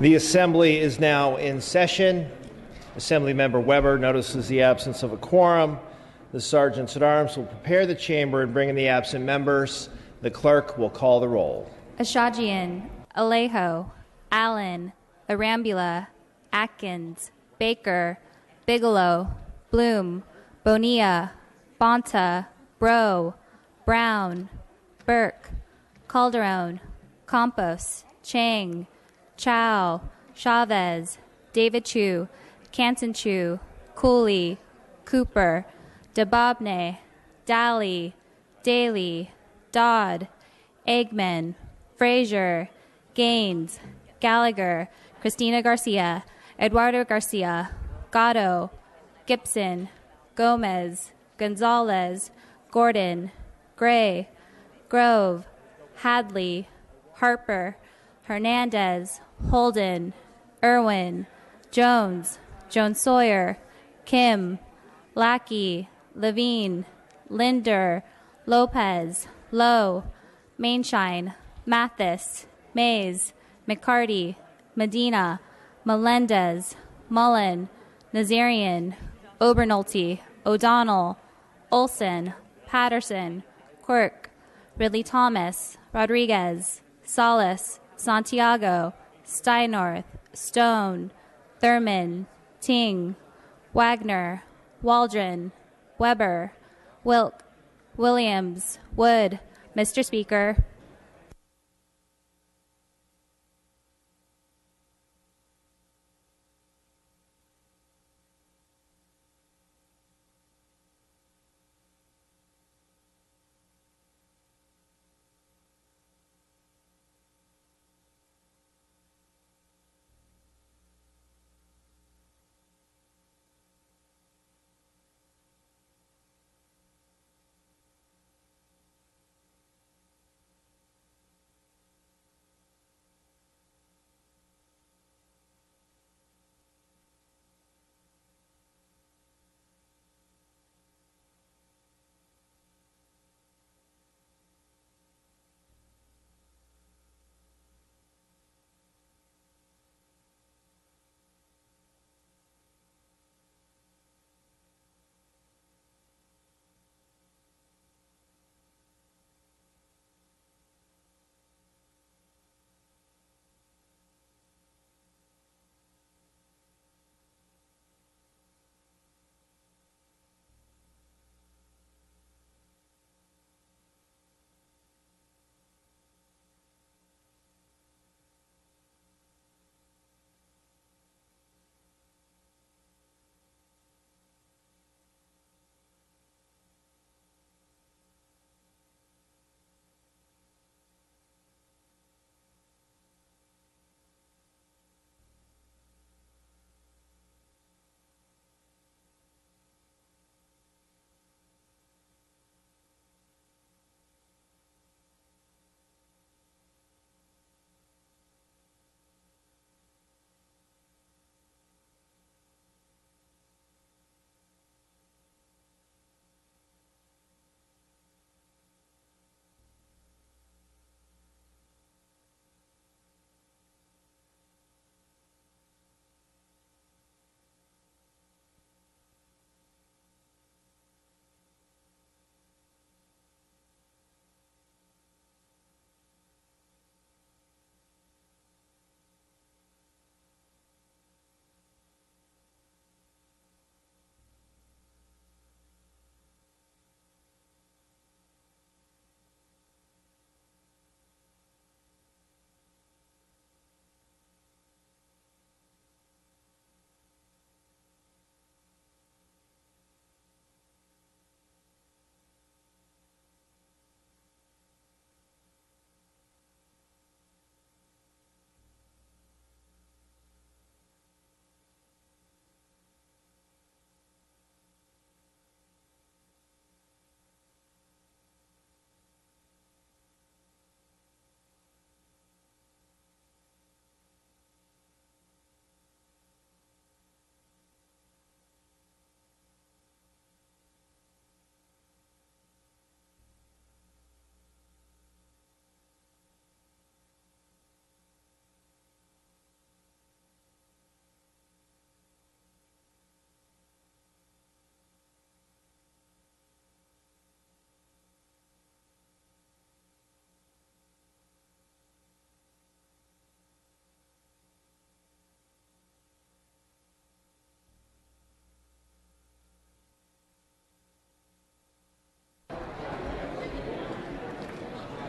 The Assembly is now in session. Assemblymember Weber notices the absence of a quorum. The Sergeants at Arms will prepare the chamber and bring in the absent members. The clerk will call the roll. Ashajian, Alejo, Allen, Arambula, Atkins, Baker, Bigelow, Bloom, Bonilla, Bonta, Bro, Brown, Burke, Calderon, Campos, Chang, Chow, Chavez, David Chu, Canton Chu, Cooley, Cooper, DeBobne, Daly, Daly, Dodd, Eggman, Frazier, Gaines, Gallagher, Cristina Garcia, Eduardo Garcia, Gatto, Gibson, Gomez, Gonzalez, Gordon, Gray, Grove, Hadley, Harper, Hernandez, Holden, Irwin, Jones, Jones Sawyer, Kim, Lackey, Levine, Linder, Lopez, Lowe, Mainshine, Mathis, Mays, McCarty, Medina, Melendez, Mullen, Nazarian, Obernolte, O'Donnell, Olson, Patterson, Quirk, Ridley Thomas, Rodriguez, Salas, Santiago, Steinorth, Stone, Thurman, Ting, Wagner, Waldron, Weber, Wilk, Williams, Wood. Mr. Speaker.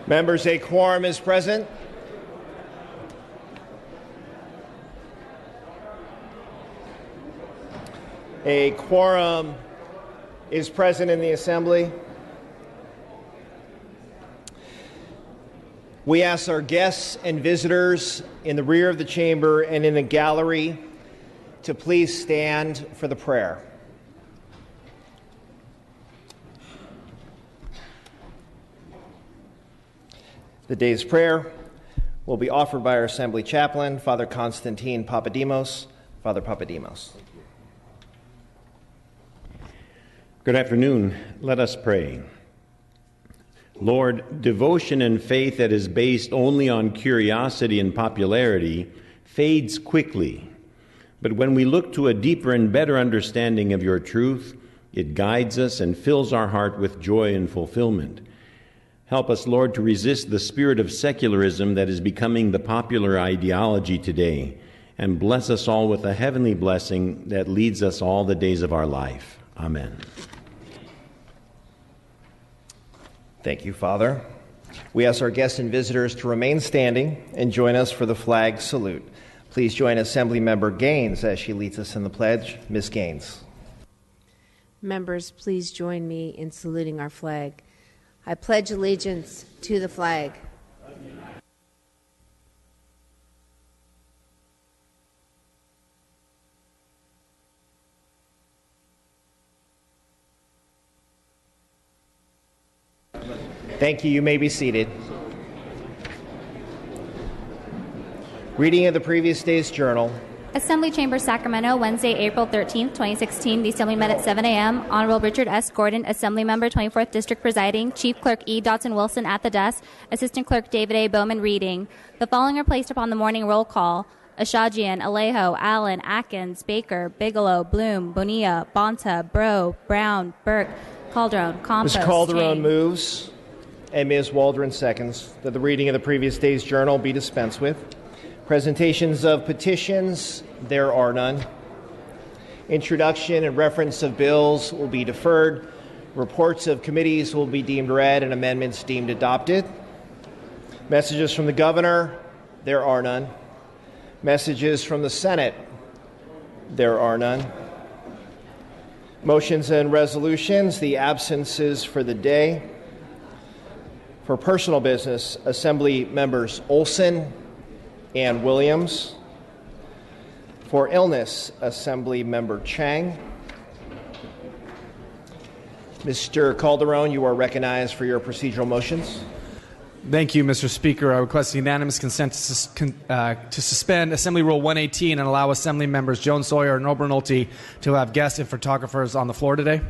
Members, a quorum is present. A quorum is present in the assembly. We ask our guests and visitors in the rear of the chamber and in the gallery to please stand for the prayer. The day's prayer will be offered by our assembly chaplain, Father Constantine Papadimos. Father Papadimos. Good afternoon. Let us pray. Lord, devotion and faith that is based only on curiosity and popularity fades quickly. But when we look to a deeper and better understanding of your truth, it guides us and fills our heart with joy and fulfillment. Help us, Lord, to resist the spirit of secularism that is becoming the popular ideology today, and bless us all with a heavenly blessing that leads us all the days of our life. Amen. Thank you, Father. We ask our guests and visitors to remain standing and join us for the flag salute. Please join Assemblymember Gaines as she leads us in the pledge. Ms. Gaines. Members, please join me in saluting our flag. I pledge allegiance to the flag. Thank you. You may be seated. Reading of the previous day's journal. Assembly Chamber, Sacramento, Wednesday, April 13th, 2016. The Assembly met at 7 a.m. Honorable Richard S. Gordon, Assembly Member, 24th District presiding. Chief Clerk E. Dotson Wilson at the desk. Assistant Clerk David A. Bowman reading. The following are placed upon the morning roll call. Ashajian, Alejo, Allen, Atkins, Baker, Bigelow, Bloom, Bonilla, Bonta, Bro, Brown, Burke, Calderon, Campos. Ms. Calderon Chang. moves and Ms. Waldron seconds that the reading of the previous day's journal be dispensed with. Presentations of petitions, there are none. Introduction and reference of bills will be deferred. Reports of committees will be deemed read and amendments deemed adopted. Messages from the governor, there are none. Messages from the Senate, there are none. Motions and resolutions, the absences for the day. For personal business, Assembly members Olson and Williams. For illness, Assembly Member Chang. Mr. Calderon, you are recognized for your procedural motions. Thank you, Mr. Speaker. I request unanimous consent to suspend Assembly Rule 118 and allow Assembly members Joan Sawyer and Ober Nolte to have guests and photographers on the floor today.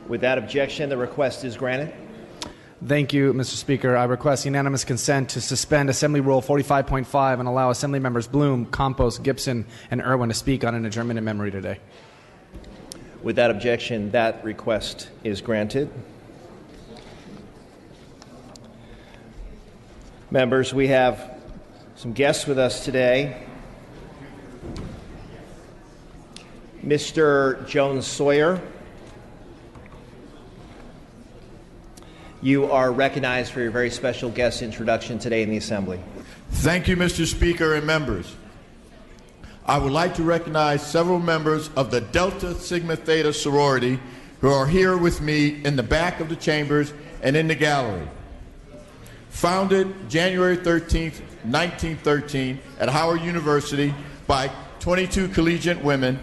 Without objection, the request is granted. Thank you, Mr. Speaker. I request unanimous consent to suspend Assembly Rule 45.5 and allow Assembly members Bloom, Campos, Gibson, and Irwin to speak on an adjournment in memory today. Without objection, that request is granted. Members, we have some guests with us today. Mr. Jones Sawyer, you are recognized for your very special guest introduction today in the Assembly. Thank you, Mr. Speaker and members. I would like to recognize several members of the Delta Sigma Theta sorority who are here with me in the back of the chambers and in the gallery. Founded January 13th, 1913 at Howard University by 22 collegiate women,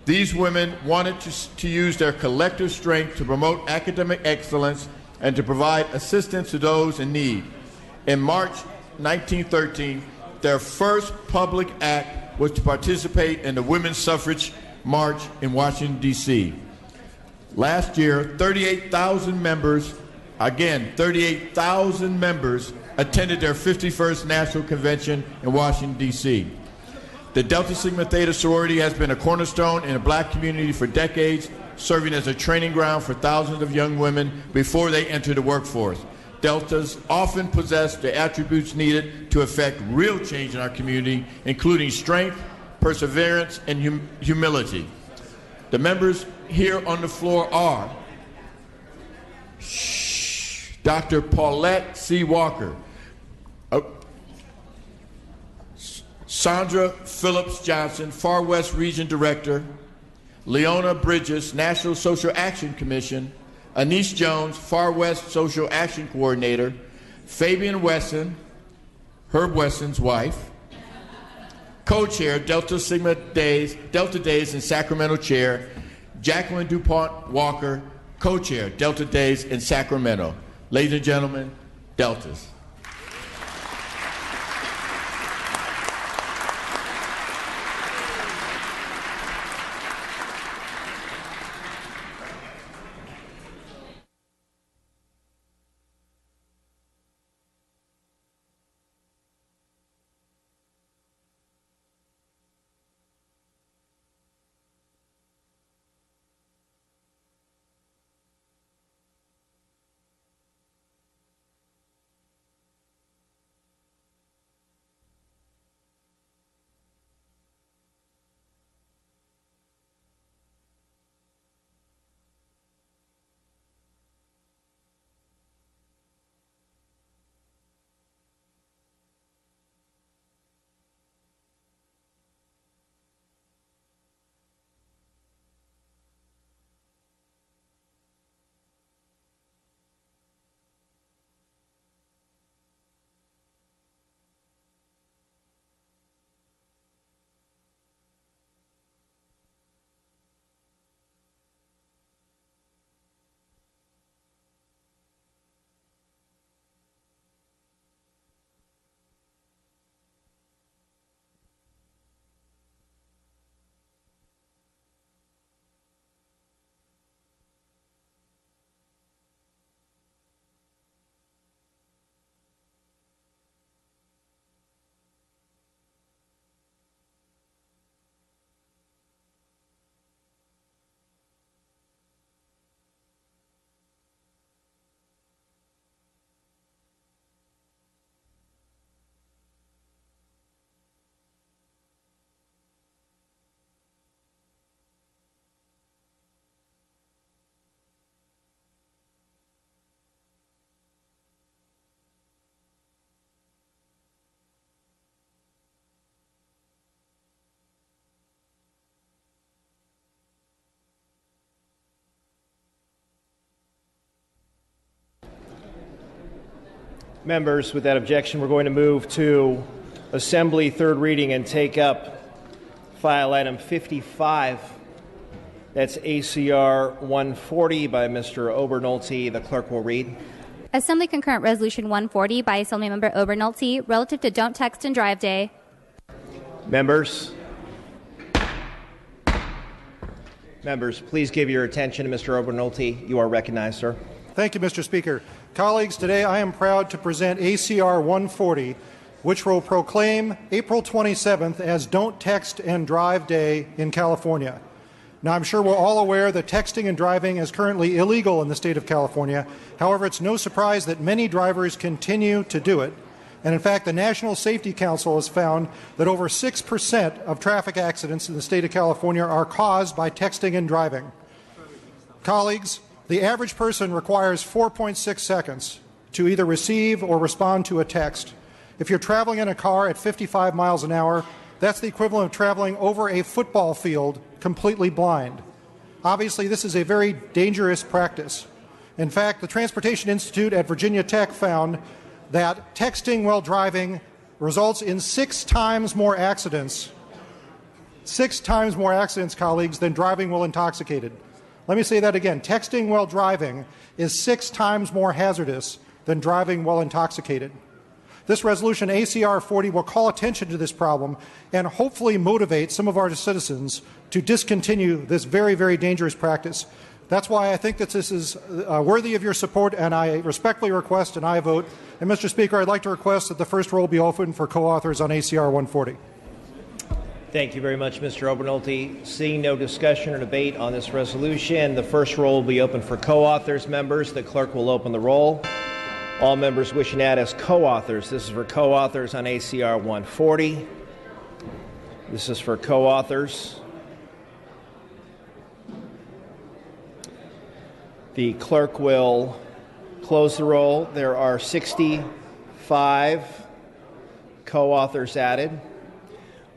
these women wanted to use their collective strength to promote academic excellence and to provide assistance to those in need. In March 1913, their first public act was to participate in the Women's Suffrage March in Washington, D.C. Last year, 38,000 members, again, 38,000 members attended their 51st National Convention in Washington, D.C. The Delta Sigma Theta sorority has been a cornerstone in the black community for decades, serving as a training ground for thousands of young women before they enter the workforce. Deltas often possess the attributes needed to effect real change in our community, including strength, perseverance, and humility. The members here on the floor are Dr. Paulette C. Walker. Sandra Phillips Johnson, Far West Region Director. Leona Bridges, National Social Action Commission. Anise Jones, Far West Social Action Coordinator. Fabian Wesson, Herb Wesson's wife. Co-chair, Delta Days in Sacramento Chair. Jacqueline DuPont Walker, co-chair, Delta Days in Sacramento. Ladies and gentlemen, Deltas. Members, with that objection, we're going to move to Assembly third reading and take up file item 55. That's ACR 140 by Mr. Obernolte. The clerk will read. Assembly Concurrent Resolution 140 by Assemblymember Obernolte relative to Don't Text and Drive Day. Members, please give your attention to Mr. Obernolte. You are recognized, sir. Thank you, Mr. Speaker. Colleagues, today I am proud to present ACR 140, which will proclaim April 27th as Don't Text and Drive Day in California. Now, I'm sure we're all aware that texting and driving is currently illegal in the state of California. However, it's no surprise that many drivers continue to do it. And in fact, the National Safety Council has found that over 6% of traffic accidents in the state of California are caused by texting and driving. Colleagues, the average person requires 4.6 seconds to either receive or respond to a text. If you're traveling in a car at 55 miles an hour, that's the equivalent of traveling over a football field completely blind. Obviously, this is a very dangerous practice. In fact, the Transportation Institute at Virginia Tech found that texting while driving results in 6 times more accidents, colleagues, than driving while intoxicated. Let me say that again. Texting while driving is 6 times more hazardous than driving while intoxicated. This resolution, ACR 40, will call attention to this problem and hopefully motivate some of our citizens to discontinue this very, very dangerous practice. That's why I think that this is worthy of your support, and I respectfully request an aye vote. And, Mr. Speaker, I'd like to request that the first roll be open for co-authors on ACR 140. Thank you very much, Mr. Obernolte. Seeing no discussion or debate on this resolution, the first roll will be open for co-authors. Members, the clerk will open the roll. All members wishing to add as co-authors. This is for co-authors on ACR 140. This is for co-authors. The clerk will close the roll. There are 65 co-authors added.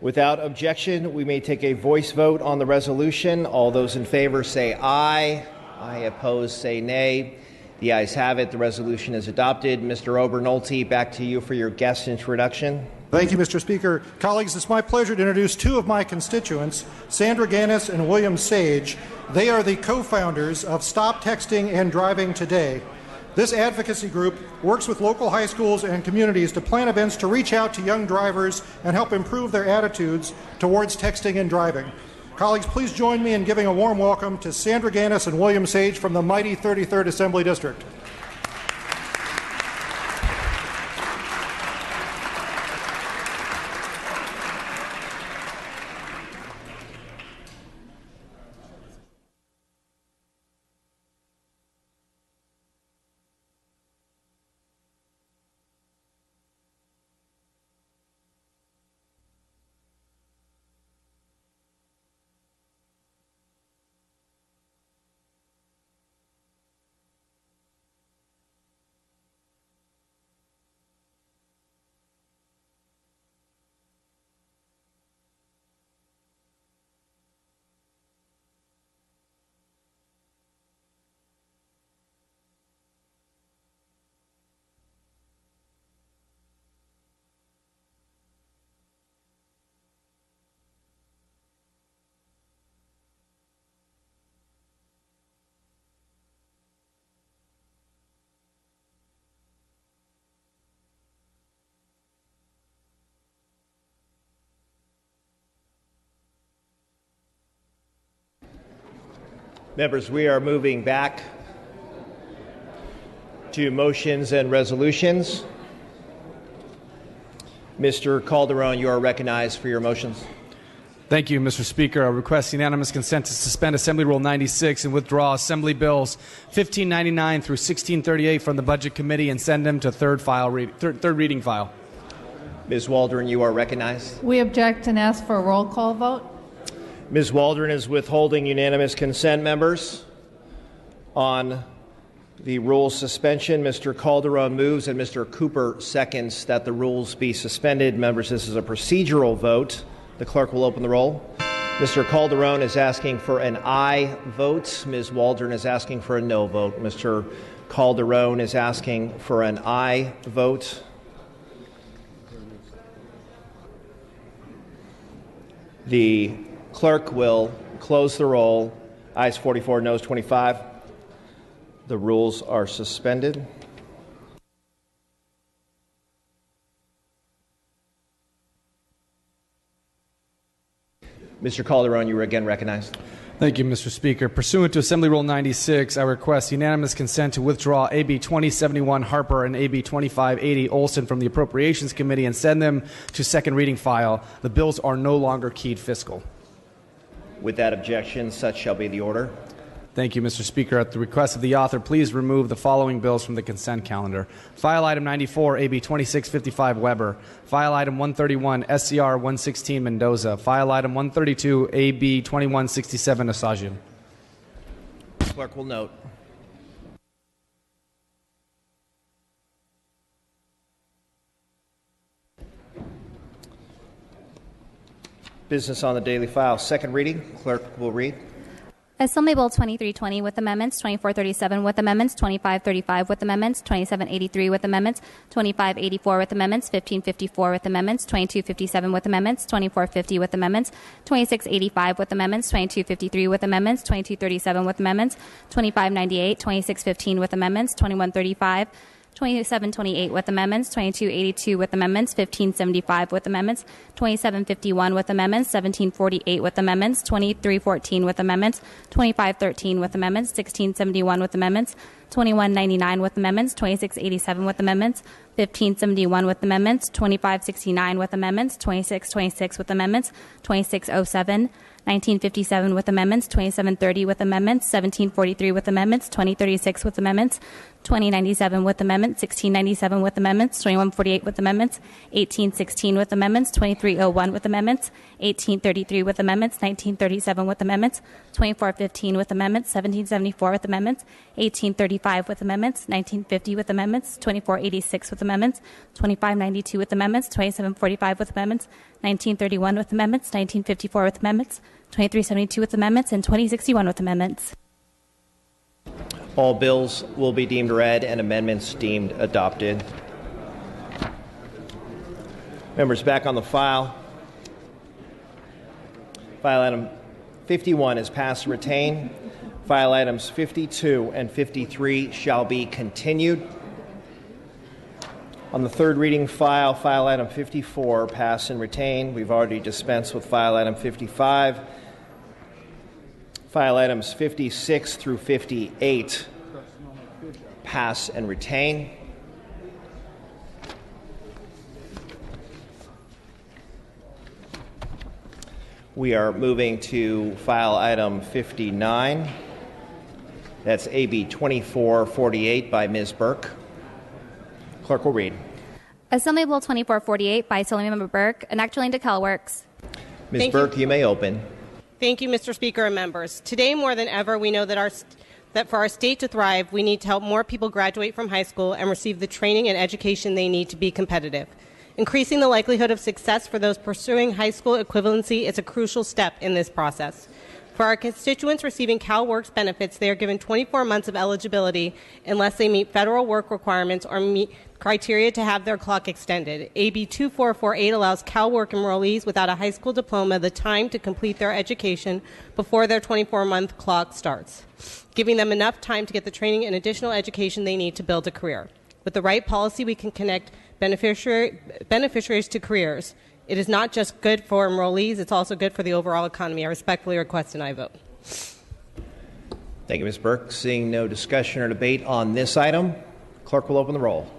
Without objection, we may take a voice vote on the resolution. All those in favor say aye. Aye opposed say nay. The ayes have it. The resolution is adopted. Mr. Obernolte, back to you for your guest introduction. Thank you, Mr. Speaker. Colleagues, it's my pleasure to introduce two of my constituents, Sandra Gannis and William Sage. They are the co-founders of Stop Texting and Driving Today. This advocacy group works with local high schools and communities to plan events to reach out to young drivers and help improve their attitudes towards texting and driving. Colleagues, please join me in giving a warm welcome to Sandra Gannis and William Sage from the mighty 33rd Assembly District. Members, we are moving back to motions and resolutions. Mr. Calderon, you are recognized for your motions. Thank you, Mr. Speaker. I request unanimous consent to suspend Assembly Rule 96 and withdraw Assembly Bills 1599 through 1638 from the Budget Committee and send them to third reading file. Ms. Waldron, you are recognized. We object and ask for a roll call vote. Ms. Waldron is withholding unanimous consent, members. On the rules suspension, Mr. Calderon moves and Mr. Cooper seconds that the rules be suspended. Members, this is a procedural vote. The clerk will open the roll. Mr. Calderon is asking for an aye vote. Ms. Waldron is asking for a no vote. Mr. Calderon is asking for an aye vote. The clerk will close the roll. Ayes 44, noes 25. The rules are suspended. Mr. Calderon, you are again recognized. Thank you, Mr. Speaker. Pursuant to Assembly Rule 96, I request unanimous consent to withdraw AB 2071 Harper and AB 2580 Olson from the Appropriations Committee and send them to second reading file. The bills are no longer keyed fiscal. With that objection, such shall be the order. Thank you, Mr. Speaker. At the request of the author, please remove the following bills from the consent calendar. File Item 94, AB 2655 Weber. File Item 131, SCR 116 Mendoza. File Item 132, AB 2167 Asajian. Clerk will note. Business on the daily file. Second reading. Clerk will read. Assembly Bill 2320 with amendments, 2437 with amendments, 2535 with amendments, 2783 with amendments, 2584 with amendments, 1554 with amendments, 2257 with amendments, 2450 with amendments, 2685 with amendments, 2253 with amendments, 2237 with amendments, 2598, 2615 with amendments, 2135, 2728 with amendments, 2282 with amendments, 1575 with amendments, 2751 with amendments, 1748 with amendments, 2314 with amendments, 2513 with amendments, 1671 with amendments, 2199 with amendments, 2687 with amendments, 1571 with amendments, 2569 with amendments, 2626 with amendments, 2607, 1957 with amendments, 2730 with amendments, 1743 with amendments, 2036 with amendments, 2097 with amendments, 1697 with amendments, 2148 with amendments, 1816 with amendments, 2301 with amendments, 1833 with amendments, 1937 with amendments, 2415 with amendments, 1774 with amendments, 1835 with amendments, 1950 with amendments, 2486 with amendments, 2592 with amendments, 2745 with amendments, 1931 with amendments, 1954 with amendments, 2372 with amendments, and 2061 with amendments. All bills will be deemed read and amendments deemed adopted. Members, back on the file. File item 51 is passed and retained. File items 52 and 53 shall be continued. On the third reading file, file item 54, pass and retain. We've already dispensed with file item 55. File items 56 through 58, pass and retain. We are moving to file item 59. That's AB 2448 by Ms. Burke. Clerk will read. Assembly Bill 2448 by Assemblymember Burke, an act relating to CalWorks. Ms. Burke, you may open. Thank you, Mr. Speaker and members. Today, more than ever, we know that for our state to thrive, we need to help more people graduate from high school and receive the training and education they need to be competitive. Increasing the likelihood of success for those pursuing high school equivalency is a crucial step in this process. For our constituents receiving CalWorks benefits, they are given 24 months of eligibility unless they meet federal work requirements or meet criteria to have their clock extended. AB 2448 allows CalWork enrollees without a high school diploma the time to complete their education before their 24-month clock starts, giving them enough time to get the training and additional education they need to build a career. With the right policy, we can connect beneficiaries to careers. It is not just good for enrollees, it's also good for the overall economy. I respectfully request an aye vote. Thank you, Ms. Burke. Seeing no discussion or debate on this item, clerk will open the roll.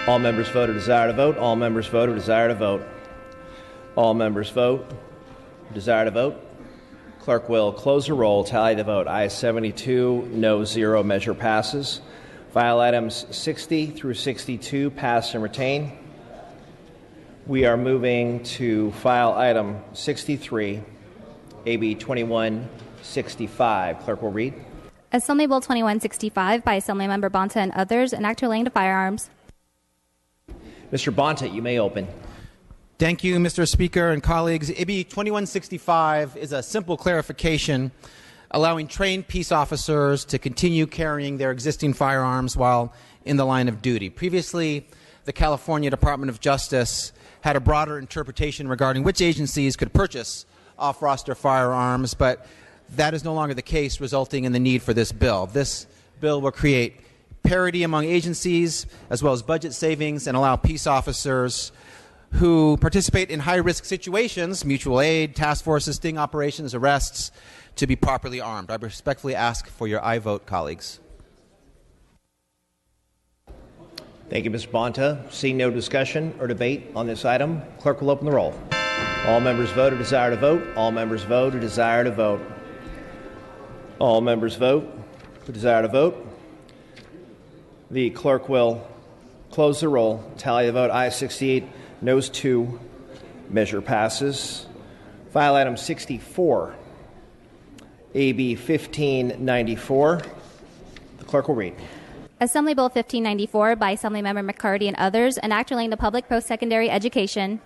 All members vote or desire to vote. All members vote or desire to vote. All members vote or desire to vote. Clerk will close the roll, tally the vote. Ayes 72, no 0. Measure passes. File items 60 through 62 pass and retain. We are moving to file item 63, AB 2165. Clerk will read. Assembly Bill 2165 by Assemblymember Bonta and others, an act relating to firearms. Mr. Bonta, you may open. Thank you, Mr. Speaker and colleagues. AB 2165 is a simple clarification allowing trained peace officers to continue carrying their existing firearms while in the line of duty. Previously, the California Department of Justice had a broader interpretation regarding which agencies could purchase off-roster firearms, but that is no longer the case, resulting in the need for this bill. This bill will create parity among agencies, as well as budget savings, and allow peace officers who participate in high-risk situations, mutual aid, task forces, sting operations, arrests, to be properly armed. I respectfully ask for your aye vote, colleagues. Thank you, Mr. Bonta. Seeing no discussion or debate on this item, clerk will open the roll. All members vote or desire to vote. All members vote or desire to vote. All members vote or desire to vote. The clerk will close the roll, tally the vote. Ayes 68, noes 2. Measure passes. File item 64, AB 1594. The clerk will read. Assembly Bill 1594 by Assemblymember McCarty and others, an act relating to public post-secondary education.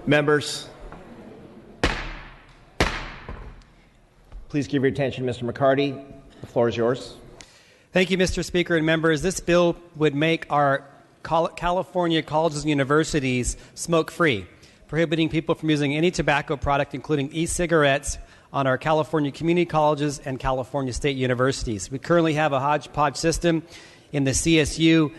Members, please give your attention to Mr. McCarty. The floor is yours. Thank you, Mr. Speaker and members. This bill would make our California colleges and universities smoke-free, prohibiting people from using any tobacco product, including e-cigarettes, on our California community colleges and California state universities. We currently have a hodgepodge system in the CSU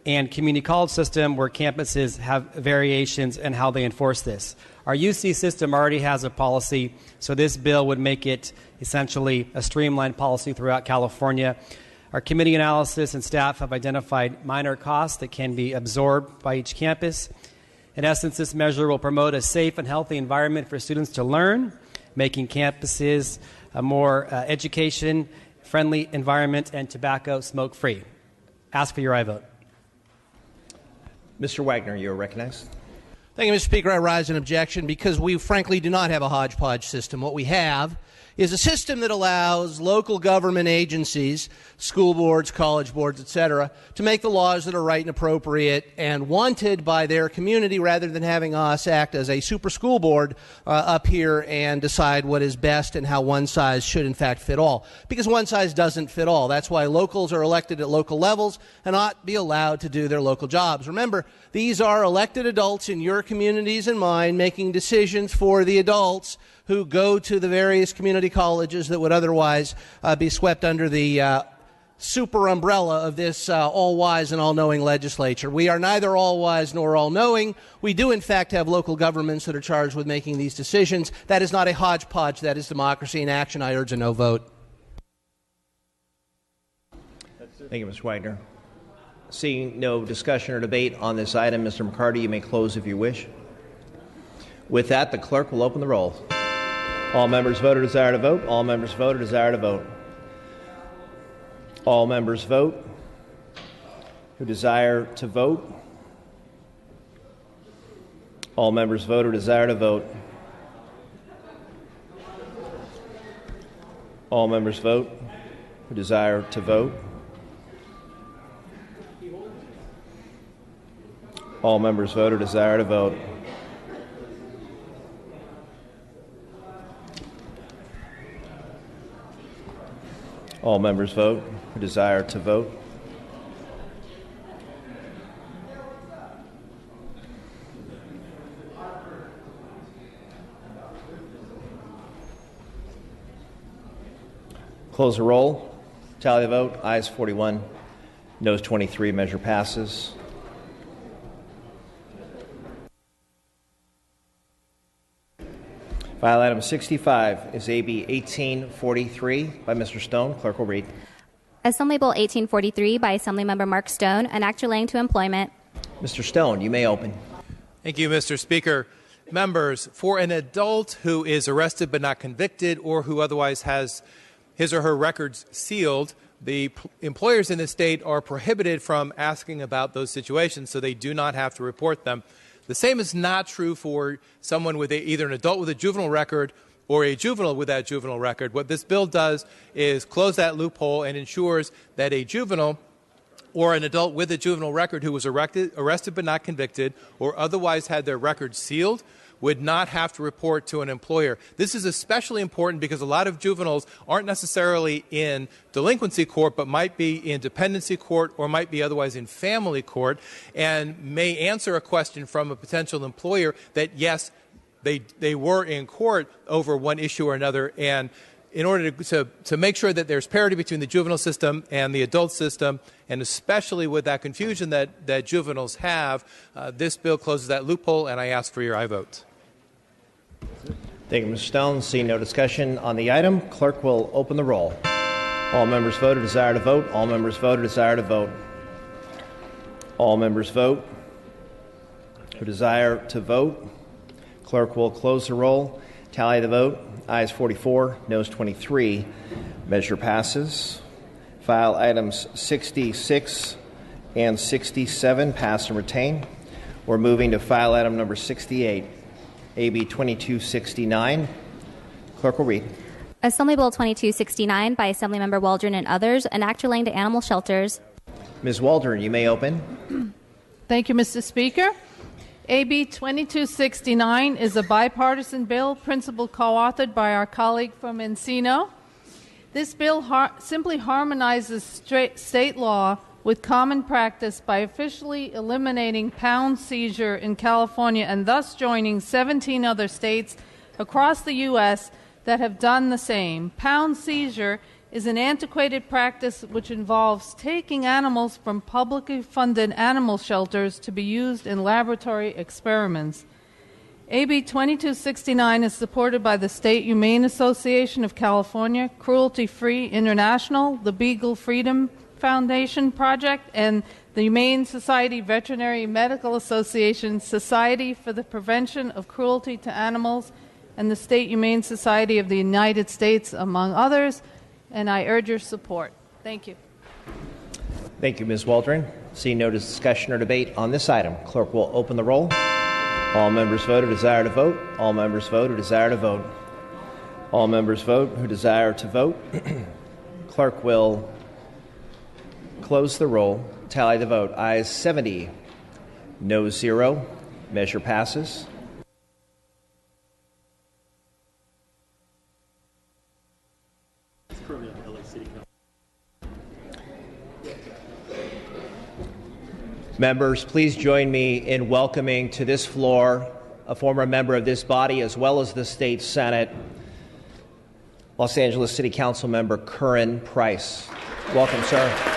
and community college system where campuses have variations in how they enforce this. Our UC system already has a policy, so this bill would make it essentially a streamlined policy throughout California. Our committee analysis and staff have identified minor costs that can be absorbed by each campus. In essence, this measure will promote a safe and healthy environment for students to learn, making campuses a more education-friendly environment and tobacco smoke-free. Ask for your aye vote. Mr. Wagner, you are recognized. Thank you, Mr. Speaker. I rise in objection because we frankly do not have a hodgepodge system. What we have is a system that allows local government agencies, school boards, college boards, etc., to make the laws that are right and appropriate and wanted by their community rather than having us act as a super school board up here and decide what is best and how one size should in fact fit all. Because one size doesn't fit all. That's why locals are elected at local levels and ought be allowed to do their local jobs. Remember, these are elected adults in your communities and mine making decisions for the adults who go to the various community colleges that would otherwise be swept under the super umbrella of this all-wise and all-knowing legislature. We are neither all-wise nor all-knowing. We do, in fact, have local governments that are charged with making these decisions. That is not a hodgepodge. That is democracy in action. I urge a no vote. Thank you, Mr. Wagner. Seeing no discussion or debate on this item, Mr. McCarty, you may close if you wish. With that, the clerk will open the roll. All members vote or desire to vote. All members vote or desire to vote. All members vote who desire to vote. All members vote or desire to vote. All members vote who desire to vote. All members vote or desire to vote. All members vote who desire to vote. Close the roll. Tally the vote. Ayes 41, noes 23. Measure passes. File item 65 is AB 1843 by Mr. Stone. Clerk will read. Assembly Bill 1843 by Assemblymember Mark Stone, an act relating to employment. Mr. Stone, you may open. Thank you, Mr. Speaker. Members, for an adult who is arrested but not convicted or who otherwise has his or her records sealed, the employers in the state are prohibited from asking about those situations, so they do not have to report them. The same is not true for someone with either an adult with a juvenile record or a juvenile with that juvenile record. What this bill does is close that loophole and ensures that a juvenile or an adult with a juvenile record who was arrested but not convicted or otherwise had their record sealed would not have to report to an employer. This is especially important because a lot of juveniles aren't necessarily in delinquency court but might be in dependency court or might be otherwise in family court and may answer a question from a potential employer that, yes, they were in court over one issue or another. And in order to make sure that there's parity between the juvenile system and the adult system, and especially with that confusion that juveniles have, this bill closes that loophole, and I ask for your aye vote. Thank you, Mr. Stone. Seeing no discussion on the item, clerk will open the roll. All members vote or desire to vote. All members vote or desire to vote. All members vote who desire to vote. Clerk will close the roll. Tally the vote. Ayes 44, noes 23. Measure passes. File items 66 and 67 pass and retain. We're moving to file item number 68, AB 2269. Clerk will read. Assembly Bill 2269 by Assemblymember Waldron and others, an act relating to animal shelters. Ms. Waldron, you may open. Thank you, Mr. Speaker. AB 2269 is a bipartisan bill, principal co-authored by our colleague from Encino. This bill simply harmonizes state law with common practice by officially eliminating pound seizure in California and thus joining 17 other states across the U.S. that have done the same. Pound seizure is an antiquated practice which involves taking animals from publicly funded animal shelters to be used in laboratory experiments. AB 2269 is supported by the State Humane Association of California, Cruelty Free International, the Beagle Freedom Foundation Project, and the Humane Society Veterinary Medical Association, Society for the Prevention of Cruelty to Animals, and the State Humane Society of the United States, among others, and I urge your support. Thank you. Thank you, Ms. Waldron. Seeing no discussion or debate on this item, clerk will open the roll. All members vote who desire to vote. All members vote who desire to vote. All members vote who desire to vote. Clerk will close the roll. Tally the vote. Ayes 70, no 0. Measure passes. Members, please join me in welcoming to this floor a former member of this body as well as the state Senate, Los Angeles City Council member Curran Price. Welcome, sir.